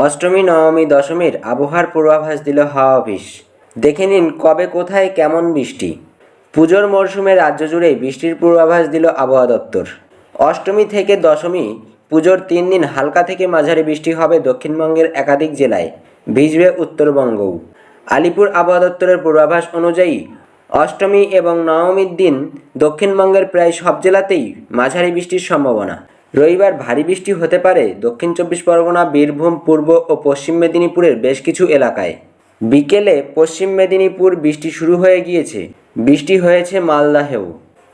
অষ্টমী, নবমী, দশমীর আবহাওয়ার পূর্বাভাস দিল হাওয়া অফিস। দেখে নিন কবে কোথায় কেমন বৃষ্টি। পুজোর মরশুমে রাজ্য জুড়েই বৃষ্টির পূর্বাভাস দিল আবহাওয়া দপ্তর। অষ্টমী থেকে দশমী পুজোর 3 দিন হালকা থেকে মাঝারি বৃষ্টি হবে দক্ষিণবঙ্গের একাধিক জেলায়, ভিজবে উত্তরবঙ্গও। আলিপুর আবহাওয়া দপ্তরের পূর্বাভাস অনুযায়ী অষ্টমী এবং নবমীর দিন দক্ষিণবঙ্গের প্রায় সব জেলাতেই মাঝারি বৃষ্টির সম্ভাবনা। রবিবার ভারী বৃষ্টি হতে পারে দক্ষিণ 24 পরগনা, বীরভূম, পূর্ব ও পশ্চিম মেদিনীপুরের বেশ কিছু এলাকায়। বিকেলে পশ্চিম মেদিনীপুর বৃষ্টি শুরু হয়ে গিয়েছে, বৃষ্টি হয়েছে মালদাহেও।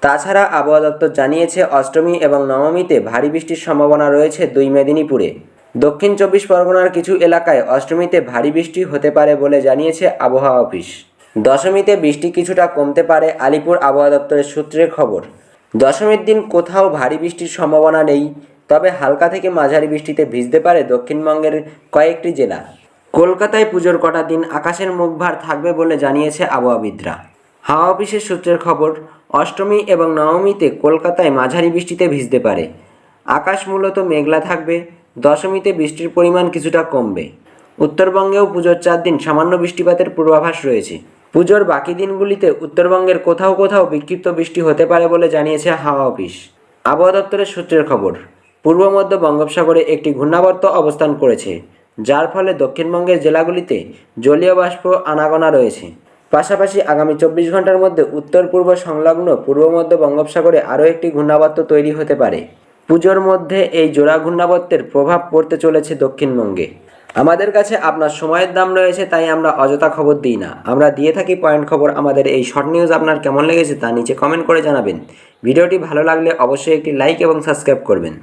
তাছাড়া আবহাওয়া দপ্তর জানিয়েছে অষ্টমী এবং নবমীতে ভারী বৃষ্টির সম্ভাবনা রয়েছে 2 মেদিনীপুরে। দক্ষিণ 24 পরগনার কিছু এলাকায় অষ্টমীতে ভারী বৃষ্টি হতে পারে বলে জানিয়েছে আবহাওয়া অফিস। দশমীতে বৃষ্টি কিছুটা কমতে পারে আলিপুর আবহাওয়া দপ্তরের সূত্রের খবর। দশমীর দিন কোথাও ভারী বৃষ্টির সম্ভাবনা নেই, তবে হালকা থেকে মাঝারি বৃষ্টিতে ভিজতে পারে দক্ষিণবঙ্গের কয়েকটি জেলা। কলকাতায় পুজোর কটা দিন আকাশের মুখভার থাকবে বলে জানিয়েছে আবহাওয়াবিদরা। হাওয়া অফিসের সূত্রের খবর, অষ্টমী এবং নবমীতে কলকাতায় মাঝারি বৃষ্টিতে ভিজতে পারে। আকাশ মূলত মেঘলা থাকবে। দশমীতে বৃষ্টির পরিমাণ কিছুটা কমবে। উত্তরবঙ্গেও পুজোর 4 দিন সামান্য বৃষ্টিপাতের পূর্বাভাস রয়েছে। পুজোর বাকি দিনগুলিতে উত্তরবঙ্গের কোথাও কোথাও বিক্ষিপ্ত বৃষ্টি হতে পারে বলে জানিয়েছে হাওয়া অফিস। আবহাওয়া দপ্তরের সূত্রের খবর, পূর্ব মধ্য বঙ্গোপসাগরে একটি ঘূর্ণাবর্ত অবস্থান করেছে, যার ফলে দক্ষিণবঙ্গের জেলাগুলিতে জলীয় বাষ্প আনাগোনা রয়েছে। পাশাপাশি আগামী 24 ঘন্টার মধ্যে উত্তর পূর্ব সংলগ্ন পূর্ব মধ্য বঙ্গোপসাগরে আরও একটি ঘূর্ণাবর্ত তৈরি হতে পারে। পুজোর মধ্যে এই জোড়া ঘূর্ণাবর্তের প্রভাব পড়তে চলেছে দক্ষিণবঙ্গে। আমাদের কাছে আপনার সময়ের দাম রয়েছে, তাই আমরা অযথা খবর দিই না, আমরা দিয়ে থাকি পয়েন্ট খবর। আমাদের এই শর্ট নিউজ আপনার কেমন লেগেছে তা নিচে কমেন্ট করে জানাবেন। ভিডিওটি ভালো লাগলে অবশ্যই একটি লাইক এবং সাবস্ক্রাইব করবেন।